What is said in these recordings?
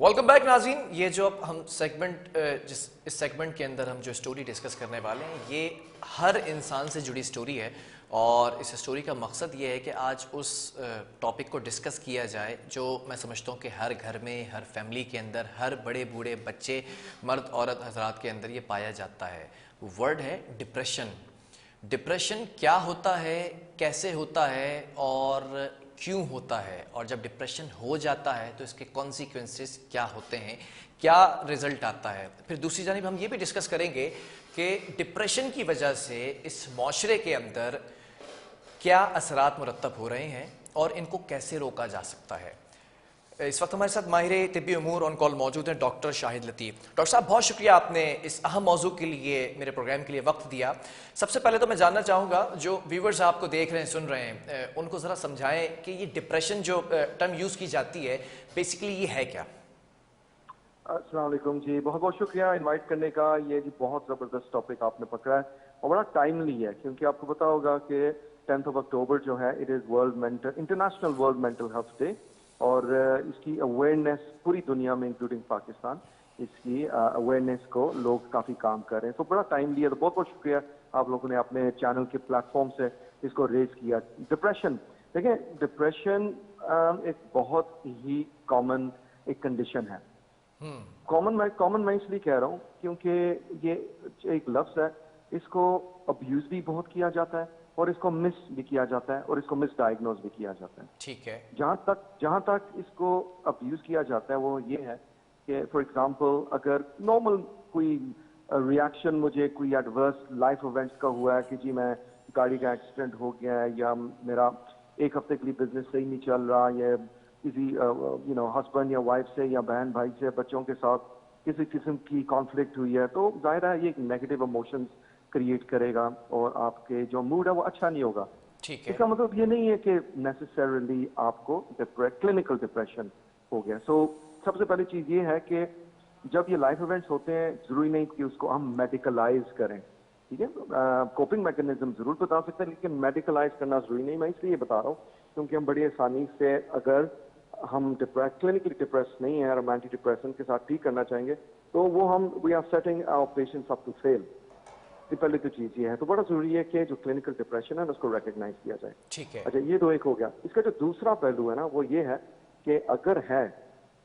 Welcome back नाज़रीन। ये जो अब हम सेगमेंट इस सेगमेंट के अंदर हम जो स्टोरी डिस्कस करने वाले हैं ये हर इंसान से जुड़ी स्टोरी है और इस स्टोरी का मकसद ये है कि आज उस टॉपिक को डिस्कस किया जाए जो मैं समझता हूँ कि हर घर में, हर फैमिली के अंदर, हर बड़े बूढ़े बच्चे, मर्द औरत हजरात के अंदर ये पाया जाता है। वर्ड है डिप्रेशन। डिप्रेशन क्या होता है, कैसे होता है और क्यों होता है, और जब डिप्रेशन हो जाता है तो इसके कॉन्सिक्वेंसेस क्या होते हैं, क्या रिजल्ट आता है। फिर दूसरी जानिब हम ये भी डिस्कस करेंगे कि डिप्रेशन की वजह से इस माशरे के अंदर क्या असरात मुरतब हो रहे हैं और इनको कैसे रोका जा सकता है। इस वक्त हमारे साथ माहिर तिब्बी उमूर ऑन कॉल मौजूद हैं डॉक्टर शाहिद लतीफ़। डॉक्टर साहब, बहुत शुक्रिया आपने इस अहम मौजू के लिए, मेरे प्रोग्राम के लिए वक्त दिया। सबसे पहले तो मैं जानना चाहूँगा, जो व्यूवर्स आपको देख रहे हैं, सुन रहे हैं, उनको ज़रा समझाएं कि ये डिप्रेशन जो टर्म यूज़ की जाती है बेसिकली ये है क्या। अस्सलाम वालेकुम जी, बहुत बहुत शुक्रिया इनवाइट करने का। ये जी बहुत ज़बरदस्त टॉपिक आपने पकड़ा है और बड़ा टाइमली है, क्योंकि आपको पता होगा कि 10 अक्टूबर जो है it is international world mental health day, और इसकी अवेयरनेस पूरी दुनिया में इंक्लूडिंग पाकिस्तान, इसकी अवेयरनेस को लोग काफ़ी काम कर रहे हैं। तो बड़ा टाइमली है, तो बहुत बहुत शुक्रिया आप लोगों ने अपने चैनल के प्लेटफॉर्म से इसको रेज किया। डिप्रेशन, देखिए डिप्रेशन एक बहुत ही कॉमन एक कंडीशन है। कॉमन मैं इसलिए कह रहा हूँ क्योंकि ये एक लफ्ज है, इसको अब्यूज भी बहुत किया जाता है और इसको मिस भी किया जाता है और इसको मिस डायग्नोज भी किया जाता है। ठीक है। जहां तक इसको अब्यूज किया जाता है वो ये है कि फॉर एग्जांपल अगर नॉर्मल कोई रिएक्शन मुझे कोई एडवर्स लाइफ इवेंट्स का हुआ है कि जी मैं गाड़ी का एक्सीडेंट हो गया है, या मेरा एक हफ्ते के लिए बिजनेस सही नहीं चल रहा, या किसी हस्बैंड या वाइफ से या बहन भाई से, बच्चों के साथ किसी किस्म की कॉन्फ्लिक्ट हुई है, तो जाहिर है ये एक नेगेटिव इमोशंस क्रिएट करेगा और आपके जो मूड है वो अच्छा नहीं होगा। ठीक है। इसका मतलब ये नहीं है कि नेसेसरली आपको क्लिनिकल डिप्रेशन हो गया। सो सबसे पहली चीज ये है कि जब ये लाइफ इवेंट्स होते हैं जरूरी नहीं कि उसको हम मेडिकलाइज करें, ठीक है। कोपिंग मैकेनिज्म जरूर बता सकते हैं लेकिन मेडिकलाइज करना जरूरी नहीं। मैं इसलिए बता रहा हूँ क्योंकि हम बड़ी आसानी से, अगर हम क्लिनिकली डिप्रेस नहीं है और हम एंटी डिप्रेशन के साथ ठीक करना चाहेंगे तो वो हम we are setting our patients up to fail. पहले तो चीज ये है, तो बड़ा जरूरी है कि जो क्लिनिकल डिप्रेशन है उसको रिकॉग्नाइज किया जाए। ठीक है। अच्छा, ये तो एक हो गया। इसका जो दूसरा पहलू है ना वो ये है कि अगर है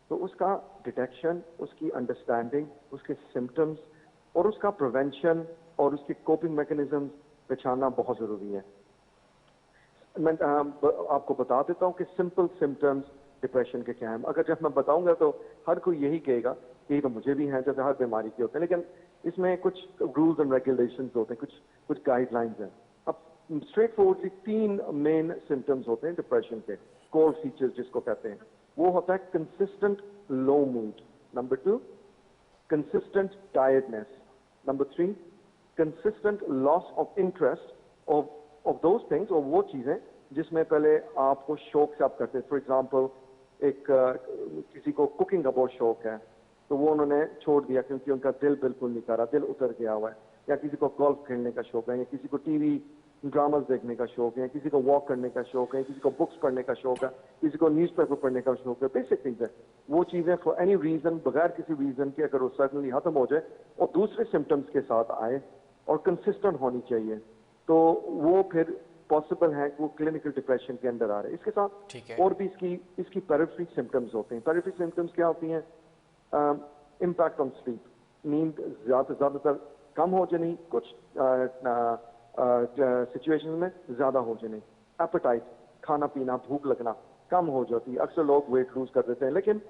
तो उसका डिटेक्शन, उसकी अंडरस्टैंडिंग, उसके सिम्टम्स और उसका प्रिवेंशन और उसकी कोपिंग मैकेनिज्म पहचानना बहुत जरूरी है। मैं आपको बता देता हूँ कि सिंपल सिम्टम्स डिप्रेशन के क्या है। अगर जब मैं बताऊंगा तो हर कोई यही कहेगा कि ये तो मुझे भी है, जैसे हर बीमारी के होते हैं, लेकिन इसमें कुछ रूल्स एंड रेगुलेशंस होते हैं, कुछ गाइडलाइंस हैं। अब स्ट्रेट फॉरवर्डली 3 मेन सिम्टम्स होते हैं डिप्रेशन के, कोर फीचर्स जिसको कहते हैं। वो होता है consistent low mood, number 2 consistent tiredness, number 3 consistent loss of interest of those things, और वो चीजें जिसमें पहले आपको शौक से आप करते हैं। फॉर एग्जाम्पल किसी को कुकिंग का बहुत शौक है तो वो उन्होंने छोड़ दिया क्योंकि उनका दिल बिल्कुल नहीं कर रहा, दिल उतर गया हुआ है। या किसी को गोल्फ खेलने का शौक है, या किसी को टीवी ड्रामास देखने का शौक है, किसी को वॉक करने का शौक है, किसी को बुक्स पढ़ने का शौक है, किसी को न्यूज़पेपर पढ़ने का शौक है। बेसिक थिंग्स है, वो चीजें फॉर एनी रीजन, बगैर किसी रीजन के अगर वो सडनली खत्म हो जाए और दूसरे सिम्टम्स के साथ आए और कंसिस्टेंट होनी चाहिए, तो वो फिर पॉसिबल है कि वो क्लिनिकल डिप्रेशन के अंदर आ रहे हैं। इसके साथ और भी इसकी पेरिफेरल सिम्टम्स होते हैं। पेरिफेरल सिम्टम्स क्या होती हैं? इम्पैक्ट ऑन स्लीप, नींद ज्यादातर कम हो जानी, कुछ सिचुएशन में ज्यादा हो जानी। एपेटाइट, खाना पीना, भूख लगना कम हो जाती है। अक्सर लोग वेट लूज कर देते हैं, लेकिन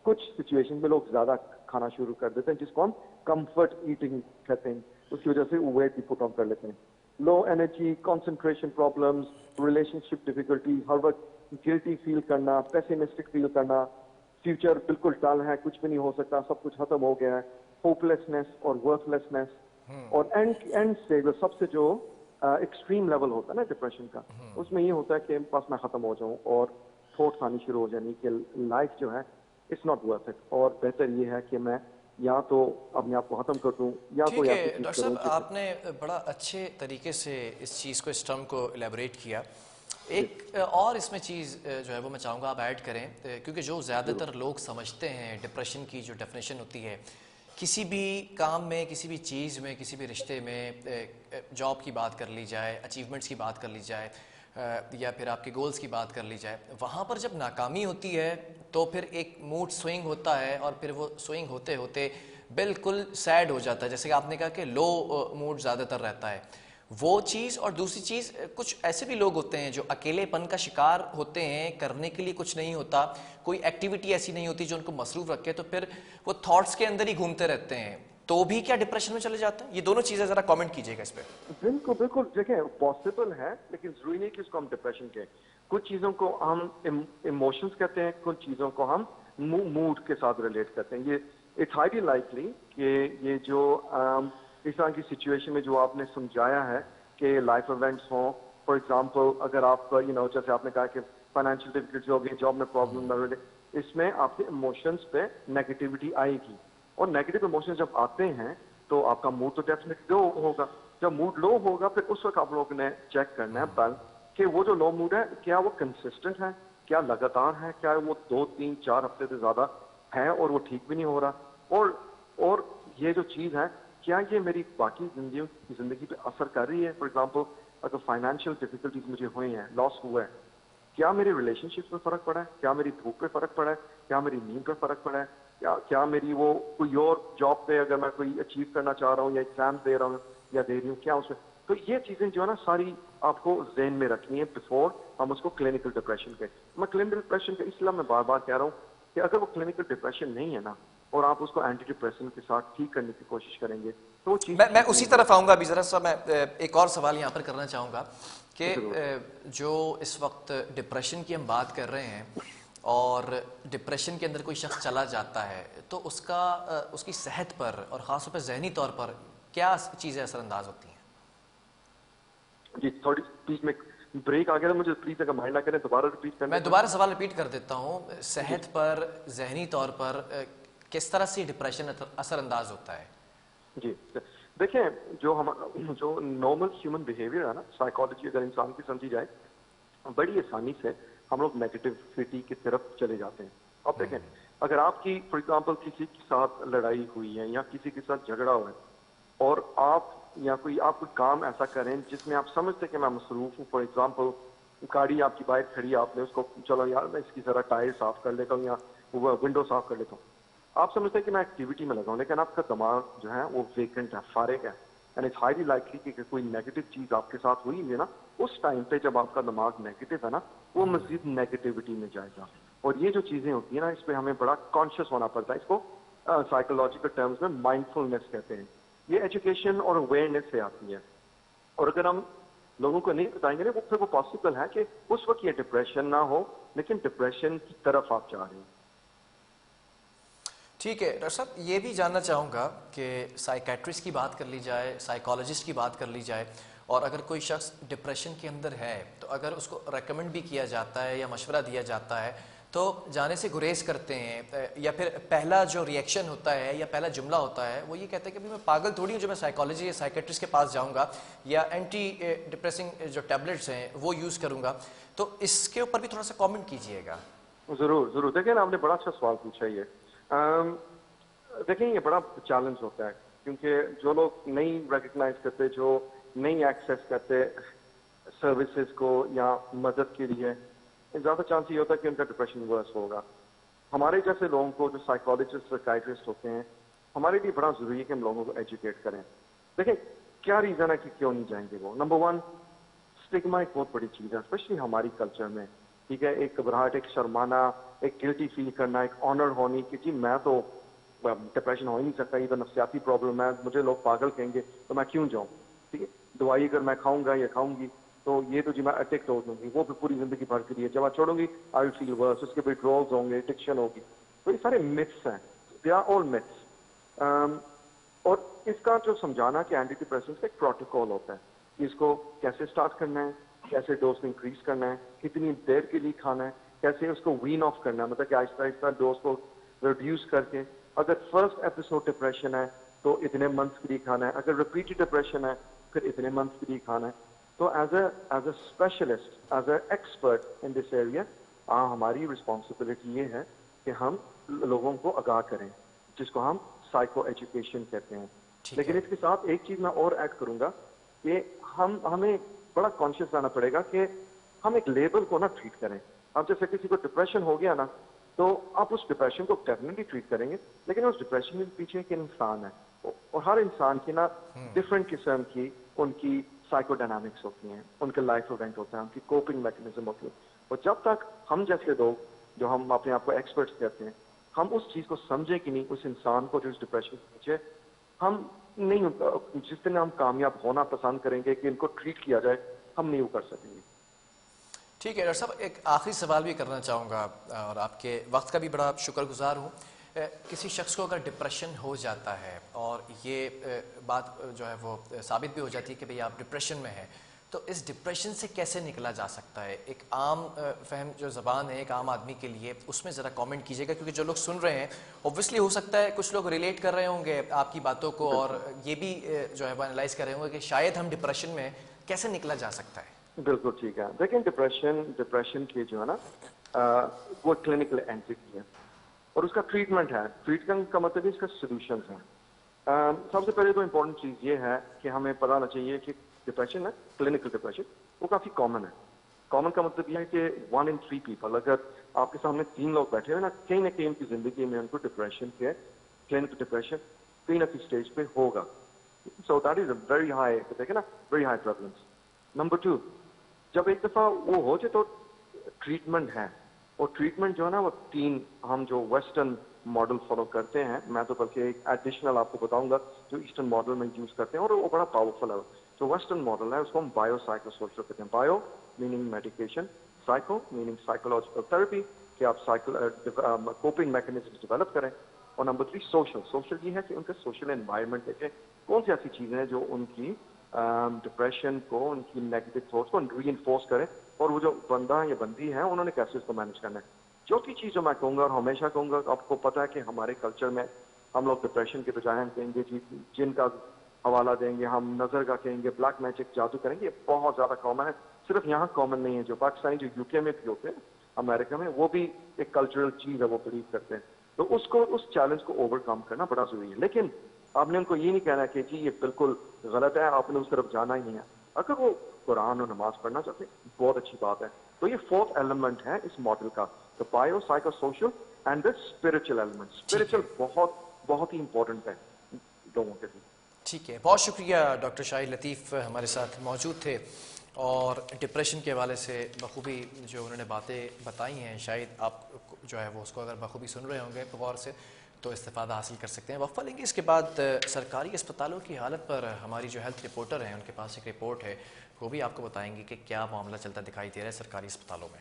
कुछ सिचुएशन में लोग ज्यादा खाना शुरू कर देते हैं जिसको हम कंफर्ट ईटिंग कहते हैं, उसकी वजह से वो वेट भी पुट ऑन कर लेते हैं। Low energy, concentration problems, relationship difficulties, हर वक्त गिल्टी फील करना, पेसिमिस्टिक फील करना, फ्यूचर बिल्कुल डल है, कुछ भी नहीं हो सकता, सब कुछ खत्म हो गया है, होपलेसनेस और वर्थलेसनेस। और एंड से सबसे जो एक्सट्रीम लेवल होता है ना डिप्रेशन का, उसमें ये होता है कि बस मैं खत्म हो जाऊं और थॉट्स आनी शुरू हो जानी कि लाइफ जो है इट्स नॉट वर्थ इट, और बेहतर ये है कि मैं या तो अपने आप को खत्म कर दूं या ठीक कोई है। ऐसी चीज डॉक्टर करूं साहब, आपने बड़ा अच्छे तरीके से इस चीज़ को, इस टर्म को एलेबोरेट किया। एक और इसमें चीज़ जो है वो मैं चाहूँगा आप ऐड करें, क्योंकि जो ज़्यादातर लोग समझते हैं डिप्रेशन की जो डेफिनेशन होती है, किसी भी काम में, किसी भी चीज़ में, किसी भी रिश्ते में, जॉब की बात कर ली जाए, अचीवमेंट्स की बात कर ली जाए, या फिर आपके गोल्स की बात कर ली जाए, वहाँ पर जब नाकामी होती है तो फिर एक मूड स्विंग होता है और फिर वो स्विंग होते होते बिल्कुल सैड हो जाता है। जैसे कि आपने कहा कि लो मूड ज़्यादातर रहता है, वो चीज़। और दूसरी चीज़, कुछ ऐसे भी लोग होते हैं जो अकेलेपन का शिकार होते हैं, करने के लिए कुछ नहीं होता, कोई एक्टिविटी ऐसी नहीं होती जो उनको मसरूफ रखे, तो फिर वो थॉट्स के अंदर ही घूमते रहते हैं, तो भी क्या डिप्रेशन में चले जाते हैं? ये दोनों चीज़ें ज़रा कमेंट कीजिएगा इस पर। बिल्कुल बिल्कुल, देखिए पॉसिबल है, लेकिन जरूरी नहीं कि उसको हम डिप्रेशन कहें। कुछ चीजों को हम इमोशंस कहते हैं, कुछ चीजों को हम मूड के साथ रिलेट करते हैं। ये इट्स हाईली लाइकली कि ये जो इस तरह की सिचुएशन में जो आपने समझाया है कि लाइफ इवेंट्स हों, फॉर एग्जांपल अगर आप जैसे आपने कहा कि फाइनेंशियल डिफिकल्टी हो गई, जॉब में प्रॉब्लम हो गई, इसमें आपके इमोशंस पे नेगेटिविटी आएगी, और नेगेटिव इमोशंस जब आते हैं तो आपका मूड तो डेफिनेटली लो होगा। जब मूड लो होगा फिर उस वक्त आप लोगों ने चेक करना है कि वो जो लो मूड है क्या वो कंसिस्टेंट है, क्या लगातार है, क्या वो 2 3 4 हफ्ते से ज्यादा है और वो ठीक भी नहीं हो रहा, और ये जो चीज है क्या ये मेरी बाकी जिंदगी पे असर कर रही है। फॉर एग्जाम्पल अगर फाइनेंशियल डिफिकल्टीज मुझे हुई हैं, लॉस हुआ है, क्या मेरे रिलेशनशिप में फर्क पड़ा है, क्या मेरी भूख पे फर्क पड़ा है, क्या मेरी नींद पे फर्क पड़ा है, क्या मेरी वो कोई और जॉब पे अगर मैं कोई अचीव करना चाह रहा हूँ या एग्जाम दे रहा हूँ या दे रही हूँ, क्या उसमें। तो ये चीजें जो है ना सारी आपको ज़हन में रखनी है बिफोर हम उसको क्लिनिकल डिप्रेशन के। मैं क्लिनिकल डिप्रेशन का इसलिए मैं बार बार कह रहा हूँ कि अगर वो क्लिनिकल डिप्रेशन नहीं है ना और आप उसको एंटी डिप्रेशन के साथ ठीक करने की कोशिश करेंगे तो वो चीज मैं ठीक उसी नहीं तरफ होगी। आऊँगा अभी। ज़रा सा मैं एक और सवाल यहाँ पर करना चाहूँगा कि जरूर। जो इस वक्त डिप्रेशन की हम बात कर रहे हैं और डिप्रेशन के अंदर कोई शख्स चला जाता है, तो उसका उसकी सेहत पर और ख़ासतौर पर जहनी तौर पर क्या चीज़ें असरअंदाज होती हैं? जी थोड़ी बीच में ब्रेक आ गया था, मुझे प्लीज अगर माइंड ना करें दोबारा रिपीट कर मैं देना। दोबारा सवाल रिपीट कर देता हूँ। जी सेहत पर, जहनी तौर पर किस तरह से डिप्रेशन असरअंदाज होता है? जी, देखें जो नॉर्मल ह्यूमन बिहेवियर है ना, साइकोलॉजी अगर इंसान की समझी जाए बड़ी आसानी से हम लोग नेगेटिविटी की तरफ चले जाते हैं। अब देखें अगर आपकी फॉर एग्जांपल किसी के साथ लड़ाई हुई है या किसी के साथ झगड़ा हुआ है और आप कोई काम ऐसा करें जिसमें आप समझते हैं कि मैं मसरूफ हूँ, फॉर एग्जांपल गाड़ी आपकी बाइक खड़ी है, आपने उसको चलो यार मैं इसकी जरा टायर साफ कर लेता हूँ या विंडो साफ कर लेता हूँ, आप समझते हैं कि मैं एक्टिविटी में लगा हूं, लेकिन आपका दिमाग जो है वो वेकेंट है, फारिग है। एंड इट्स हाईली लाइकली कि कोई नेगेटिव चीज आपके साथ हुई है ना, उस टाइम पे जब आपका दिमाग नेगेटिव है ना वो मजीद नेगेटिविटी में जाएगा। और ये जो चीजें होती है ना इस पे हमें बड़ा कॉन्शियस होना पड़ता है। इसको साइकोलॉजिकल टर्म्स में माइंडफुलनेस कहते हैं। ये एजुकेशन और अवेयरनेस से आती है। और अगर हम लोगों को नहीं बताएंगे ना फिर वो पॉसिबल है कि उस वक्त ये डिप्रेशन ना हो, लेकिन डिप्रेशन की तरफ आप जा रहे हैं। ठीक है डॉक्टर साहब, ये भी जानना चाहूँगा कि साइकेट्रिस्ट की बात कर ली जाए, साइकोलॉजिस्ट की बात कर ली जाए, और अगर कोई शख्स डिप्रेशन के अंदर है तो अगर उसको रेकमेंड भी किया जाता है या मशवरा दिया जाता है तो जाने से गुरेज करते हैं, या फिर पहला जो रिएक्शन होता है या पहला जुमला होता है वो ये कहते हैं कि भाई मैं पागल थोड़ी हूँ जो मैं साइकोलॉजी या साइकेट्रिस्ट के पास जाऊँगा या एंटी डिप्रेसिंग जो टैबलेट्स हैं वो यूज़ करूँगा। तो इसके ऊपर भी थोड़ा सा कॉमेंट कीजिएगा। जरूर जरूर, देखिए ना आपने बड़ा अच्छा सवाल पूछा ये। देखिए ये बड़ा चैलेंज होता है क्योंकि जो लोग नहीं रिकग्नाइज करते, जो नहीं एक्सेस करते सर्विसेज को या मदद के लिए, ज्यादा चांस ये होता है कि उनका डिप्रेशन वर्स होगा। हमारे जैसे लोगों को जो साइकोलॉजिस्ट साइकाइट्रिस्ट होते हैं, हमारे लिए बड़ा जरूरी है कि हम लोगों को एजुकेट करें। देखिए क्या रीजन है कि क्यों नहीं जाएंगे वो। नंबर वन, स्टिग्मा एक बहुत बड़ी चीज है स्पेशली हमारी कल्चर में। ठीक है, एक घबराहट, एक शर्माना, एक गिल्टी फील करना, एक ऑनर होनी कि जी मैं तो डिप्रेशन हो ही नहीं सकता, ये तो नफ्सियाती प्रॉब्लम है, मुझे लोग पागल कहेंगे तो मैं क्यों जाऊं। ठीक है, दवाई अगर मैं खाऊंगा या खाऊंगी तो ये तो जी मैं अडिक्ट हो जाऊंगी, वो फिर पूरी जिंदगी भर के लिए जब मैं छोड़ूंगी आई विल फील वर्स, उसके विड्रॉल्स होंगे, एडिक्शन होगी। तो ये सारे मिथ्स हैं, दे आर ऑल मिथ्स। और इसका जो समझाना कि एंटी डिप्रेशन का एक प्रोटोकॉल होता है कि इसको कैसे स्टार्ट करना है, कैसे डोज इंक्रीज करना है, कितनी देर के लिए खाना है, कैसे उसको वीन ऑफ करना है, मतलब कि आहिस्ता आहिस्ता डोज को रिड्यूस करके। अगर फर्स्ट एपिसोड डिप्रेशन है तो इतने मंथ्स के लिए खाना है, अगर रिपीटेड डिप्रेशन है फिर इतने मंथ्स के लिए खाना है। तो as a specialist, as a expert in this area, हमारी रिस्पॉन्सिबिलिटी ये है कि हम लोगों को आगाह करें, जिसको हम साइको एजुकेशन कहते हैं। ठीक लेकिन है। इसके साथ एक चीज मैं और ऐड करूंगा कि हमें बड़ा कॉन्शियस रहना पड़ेगा कि हम एक लेबल को ना ट्रीट करें। अब जैसे किसी को डिप्रेशन हो गया ना, तो आप उस डिप्रेशन को डेफिनेटली ट्रीट करेंगे, लेकिन उस डिप्रेशन के पीछे एक इंसान है, और हर इंसान की ना डिफरेंट किस्म की उनकी साइकोडायनामिक्स होती हैं, उनके लाइफ इवेंट होता है, उनकी कोपिंग मैकेनिज्म होती है। और जब तक हम जैसे लोग, जो हम अपने आप को एक्सपर्ट्स कहते हैं, हम उस चीज को समझे कि नहीं, उस इंसान को जो इस डिप्रेशन के पीछे, हम नहीं, जिस दिन हम कामयाब होना पसंद करेंगे कि इनको ट्रीट किया जाए, हम नहीं वो कर सकेंगे। ठीक है डॉक्टर साहब, एक आखिरी सवाल भी करना चाहूँगा और आपके वक्त का भी बड़ा शुक्रगुजार हूँ। किसी शख्स को अगर डिप्रेशन हो जाता है और ये बात जो है वो साबित भी हो जाती है कि भाई आप डिप्रेशन में हैं, तो इस डिप्रेशन से कैसे निकला जा सकता है? एक आम फहम जो ज़बान है एक आम आदमी के लिए, उसमें ज़रा कमेंट कीजिएगा, क्योंकि जो लोग सुन रहे हैं ऑब्वियसली हो सकता है कुछ लोग रिलेट कर रहे होंगे आपकी बातों को और ये भी जो है वो एनालाइज कर रहे होंगे कि शायद हम डिप्रेशन में हैं, कैसे निकला जा सकता है? बिल्कुल ठीक है। देखिए, डिप्रेशन की जो है ना, वो क्लिनिकल एंटिटी है और उसका ट्रीटमेंट है। ट्रीटमेंट का मतलब इसका सोल्यूशन है। सबसे पहले तो इम्पोर्टेंट चीज ये है कि हमें पता होना चाहिए कि डिप्रेशन है, क्लिनिकल डिप्रेशन, वो काफी कॉमन है। कॉमन का मतलब यह है कि 1 in 3 पीपल, अगर आपके सामने 3 लोग बैठे हुए ना कहीं उनकी जिंदगी में उनको डिप्रेशन के, क्लिनिकल डिप्रेशन कहीं ना कहीं स्टेज पे होगा। So that is a very high, देखे ना, वेरी हाई प्रेवलेंस। नंबर 2, जब एक दफा वो हो जाए तो ट्रीटमेंट है, और ट्रीटमेंट जो है ना वो 3 हम जो वेस्टर्न मॉडल फॉलो करते हैं, मैं तो बल्कि एक एडिशनल आपको बताऊंगा जो ईस्टर्न मॉडल में यूज करते हैं, और वो बड़ा पावरफुल है। जो वेस्टर्न मॉडल है उसको हम बायो साइको सोशल कहते हैं। Bio meaning medication, psycho meaning psychological therapy, कि आप कोपिंग मैकेनिज्म डेवलप करें। और नंबर 3 सोशल। सोशल ये है कि उनका सोशल एनवायरनमेंट देखें, कौन सी ऐसी चीजें हैं जो उनकी डिप्रेशन को, उनकी नेगेटिव थॉट्स को रीइंफोर्स करें, और वो जो बंदा या बंदी है उन्होंने कैसे इसको मैनेज करना है। चौथी चीज जो मैं कहूंगा और हमेशा कहूंगा, आपको पता है कि हमारे कल्चर में हम लोग डिप्रेशन के बजाय हम कहेंगे जी जिन का हवाला देंगे, हम नजर का कहेंगे, ब्लैक मैजिक, जादू करेंगे। ये बहुत ज्यादा कॉमन है, सिर्फ यहाँ कॉमन नहीं है, जो पाकिस्तानी जो यूके में भी होते हैं, अमेरिका में, वो भी एक कल्चरल चीज है, वो बिलीव करते हैं। तो उसको, उस चैलेंज को ओवरकम करना बड़ा जरूरी है। लेकिन आपने उनको ये नहीं कहना कि जी ये बिल्कुल गलत है, आपने उस तरफ जाना ही नहीं है। अगर वो कुरान और नमाज पढ़ना चाहते हैं, बहुत अच्छी बात है। तो ये 4th एलिमेंट है इस मॉडल का, the bio psycho social and the spiritual element. Spiritual बहुत बहुत ही इंपॉर्टेंट है लोगों के लिए। ठीक है, बहुत शुक्रिया डॉक्टर शाहिद लतीफ़ हमारे साथ मौजूद थे और डिप्रेशन के हवाले से बखूबी जो उन्होंने बातें बताई हैं, शायद आप जो है वो उसको अगर बखूबी सुन रहे होंगे गौर से तो इस्तेफ़ादा हासिल कर सकते हैं। वक्फा लेंगे, इसके बाद सरकारी अस्पतालों की हालत पर हमारी जो हेल्थ रिपोर्टर हैं उनके पास एक रिपोर्ट है, वो भी आपको बताएंगे कि क्या मामला चलता दिखाई दे रहा है सरकारी अस्पतालों में।